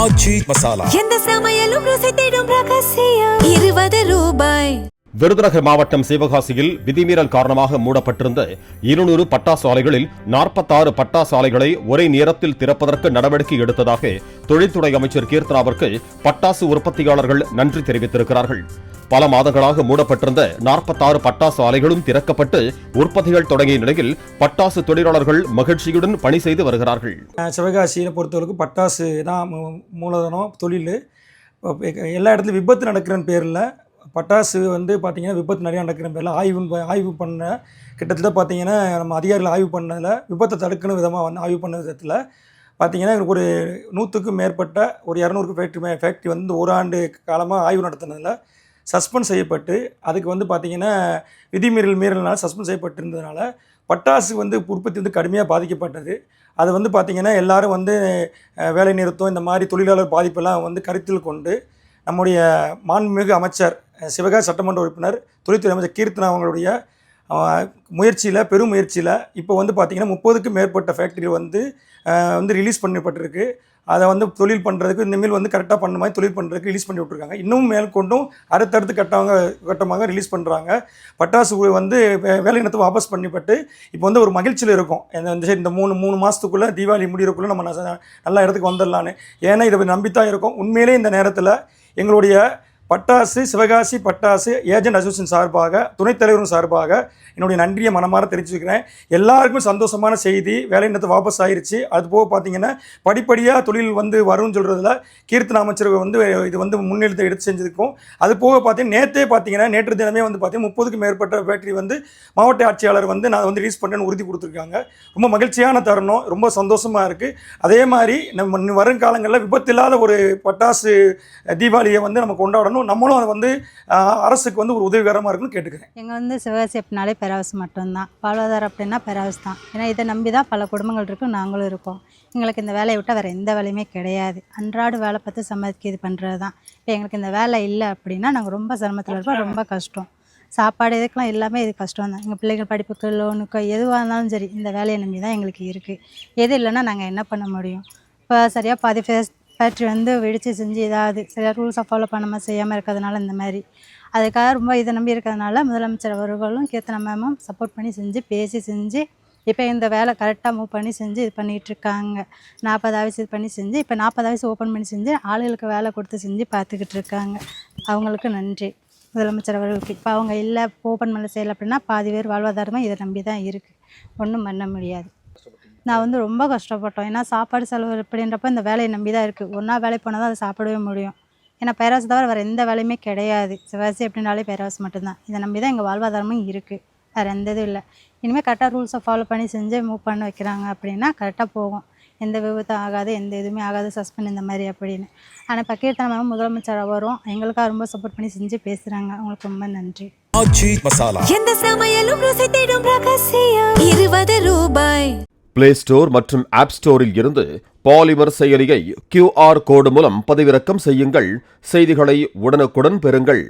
ஆச்சி மசாலா எந்த சமையலும் ருசி தேடும் ரகசியம் 20 ரூபாய். விருதுநகர் மாவட்டம் சிவகாசியில் விதிமீறல் காரணமாக மூடப்பட்டிருந்த 200 பட்டாசு ஆலைகளில் 46 பட்டாசு ஆலைகளை ஒரே நேரத்தில் திறப்பதற்கு நடவடிக்கை எடுத்ததாக தொழில்துறை அமைச்சர் கீர்த்தனாவிற்கு பட்டாசு உற்பத்தியாளர்கள் நன்றி தெரிவித்திருக்கிறார்கள். பல மாதங்களாக மூடப்பட்டிருந்த 46 பட்டாசு ஆலைகளும் திறக்கப்பட்டு உற்பத்திகள் தொடங்கிய நிலையில் பட்டாசு தொழிலாளர்கள் மகிழ்ச்சியுடன் பணி செய்து வருகிறார்கள். சிவகாசியை பொறுத்தவரைக்கும் பட்டாசு தான் மூலதனம் தொழில். எல்லா இடத்துலையும் விபத்து நடக்கிற பேரில் பட்டாசு பார்த்திங்கன்னா விபத்து நிறையா நடக்கிற பேரில் ஆய்வு பண்ண கிட்டத்தட்ட பார்த்திங்கன்னா நம்ம அதிகாரிகள் ஆய்வு பண்ணதில் விபத்தை தடுக்கணும் விதமாக ஆய்வு பண்ண விதத்தில் பார்த்திங்கன்னா ஒரு 100க்கும் மேற்பட்ட ஒரு 200 ஃபேக்ட்ரி ஓராண்டு காலமாக ஆய்வு நடத்தினதில் சஸ்பெண்ட் செய்யப்பட்டு அதுக்கு பார்த்திங்கன்னா மீறல்னால சஸ்பெண்ட் செய்யப்பட்டிருந்ததுனால பட்டாசு உற்பத்தி கடுமையாக பாதிக்கப்பட்டது. அது பார்த்திங்கன்னா எல்லோரும் வேலை நிறுத்தம் இந்த மாதிரி தொழிலாளர் பாதிப்பெல்லாம் கருத்தில் கொண்டு நம்முடைய மாண்புமிகு அமைச்சர் சிவகாசி சட்டமன்ற உறுப்பினர் தொழில்துறை அமைச்சர் கீர்த்தனா அவங்களுடைய பெரும் முயற்சியில் இப்போ பார்த்திங்கன்னா 30க்கும் மேற்பட்ட ஃபேக்ட்ரி ரிலீஸ் பண்ணப்பட்டிருக்கு. அதை தொழில் பண்ணுறதுக்கு இனிமேல் கரெக்டாக பண்ண மாதிரி தொழில் பண்ணுறதுக்கு ரிலீஸ் பண்ணி விட்ருக்காங்க. இன்னும் மேற்கொண்டும் அடுத்தடுத்து கட்டமாக ரிலீஸ் பண்ணுறாங்க. பட்டாசு வேலை நிறுத்தம் வாபஸ் பண்ணிப்பட்டு இப்போ ஒரு மகிழ்ச்சியில் இருக்கும். இந்த மூணு மாதத்துக்குள்ளே தீபாவளி முடிகிறக்குள்ளே நம்ம நல்ல இடத்துக்கு வந்துடலான்னு. ஏன்னா இதை நம்பித்தான் இருக்கும். உண்மையிலே இந்த நேரத்தில் எங்களுடைய பட்டாசு சிவகாசி பட்டாசு ஏஜென்ட் அசோசியேஷன் சார்பாக துணைத் தலைவரும் சார்பாக என்னுடைய நன்றியை மனமாற தெரிவிச்சுக்கிறேன். எல்லாருக்கும் சந்தோஷமான செய்தி. வேலை நிறுத்தம் வாபஸ் ஆயிடுச்சு. அது போக பார்த்திங்கன்னா படிப்படியாக தொழில் வரும்னு சொல்கிறதுல கீர்த்தனா அமைச்சர் இது முன்னெடுத்து எடுத்து செஞ்சுருக்கோம். அது போக பார்த்தீங்கன்னா நேற்று தினமே பார்த்தீங்கன்னா 30க்கும் மேற்பட்ட ஃபேக்ட்ரி மாவட்ட ஆட்சியாளர் நான் ரிலீஸ் பண்ணுறேன்னு உறுதி கொடுத்துருக்காங்க. ரொம்ப மகிழ்ச்சியான தருணம், ரொம்ப சந்தோஷமாக இருக்குது. அதே மாதிரி நம்ம வரும் காலங்களில் விபத்தில்லாத ஒரு பட்டாசு தீபாவளியை நம்ம கொண்டாடணும். நம்மளும் அதை அரசுக்கு ஒரு உதவிகரமாக இருக்குன்னு கேட்டுக்கிறேன். எங்கள் சிவகாசி அப்படின்னாலே பெராவஸ் மட்டும்தான். வாழ்வாதாரம் அப்படின்னா பெராவஸ் தான். ஏன்னா இதை நம்பி தான் பல குடும்பங்கள் இருக்கும், நாங்களும் இருக்கோம். எங்களுக்கு இந்த வேலையை விட்டால் வேறு எந்த வேலையுமே கிடையாது. அன்றாட வேலை பார்த்து சம்பாதிக்க இது பண்ணுறது தான். இப்போ எங்களுக்கு இந்த வேலை இல்லை அப்படின்னா நாங்கள் ரொம்ப சிரமத்தில் இருப்போம், ரொம்ப கஷ்டம். சாப்பாடு இதுக்கெலாம் எல்லாமே இது கஷ்டம் தான். எங்கள் பிள்ளைகள் படிப்புக்கு லோனுக்கு எதுவாக இருந்தாலும் சரி இந்த வேலையை நம்பி தான் எங்களுக்கு இருக்குது. எது இல்லைன்னா நாங்கள் என்ன பண்ண முடியும்? இப்போ சரியாக பாதி ஃபேக்ட்ரி வெடித்து செஞ்சு ஏதாவது சில ரூல்ஸை ஃபாலோ பண்ணாமல் செய்யாமல் இருக்கிறதுனால இந்த மாதிரி அதுக்காக ரொம்ப இதை நம்பி இருக்கிறதுனால முதலமைச்சர் அவர்களும் கீர்த்தனா மேமும் சப்போர்ட் பண்ணி செஞ்சு பேசி செஞ்சு இப்போ இந்த வேலை கரெக்டாக மூவ் பண்ணி செஞ்சு இது பண்ணிகிட்ருக்காங்க. 40 ஆஃபீஸ் இது பண்ணி செஞ்சு இப்போ 40 ஆஃபீஸ் ஓப்பன் பண்ணி செஞ்சு ஆளுகளுக்கு வேலை கொடுத்து செஞ்சு பார்த்துக்கிட்டு இருக்காங்க. அவங்களுக்கு நன்றி முதலமைச்சர் அவர்களுக்கு. இப்போ அவங்க இல்லை ஓப்பன் பண்ண செய்யலை அப்படின்னா பாதி பேர் வாழ்வாதாரமாக இதை நம்பி தான் இருக்குது. ஒன்றும் பண்ண முடியாது. நான் ரொம்ப கஷ்டப்பட்டோம். ஏன்னா சாப்பாடு செலவு அப்படின்றப்ப இந்த வேலையை நம்பி தான் இருக்குது. ஒன்றா வேலைக்கு போனால் தான் அதை சாப்பிடவே முடியும். ஏன்னா பேராசு தவிர வேறு எந்த வேலையுமே கிடையாது. சிவகாசி அப்படின்னாலே பேராசு மட்டும்தான். இதை நம்பி தான் எங்கள் வாழ்வாதாரமும் இருக்குது. வேறு எந்த இதுவும் இல்லை. இனிமேல் கரெக்டாக ரூல்ஸை ஃபாலோ பண்ணி செஞ்சு மூவ் பண்ண வைக்கிறாங்க அப்படின்னா கரெக்டாக போகும். எந்த விபத்தும் ஆகாது, எந்த இதுவுமே ஆகாது, சஸ்பெண்ட் இந்த மாதிரி அப்படின்னு. ஆனால் இப்போ கீர்த்தனா மேம் முதலமைச்சர் வரும் எங்களுக்காக ரொம்ப சப்போர்ட் பண்ணி செஞ்சு பேசுகிறாங்க. அவங்களுக்கு ரொம்ப நன்றி. ஆச்சி மசாலா எந்த சமையலும் ருசி தேடும் ரகசியம் 20 ரூபாய். பிளே ஸ்டோர் மற்றும் ஆப் ஸ்டோரில் இருந்து பாலிமர் செயலியை QR கோடு மூலம் பதிவிறக்கம் செய்யுங்கள். செய்திகளை உடனுக்குடன் பெறுங்கள்.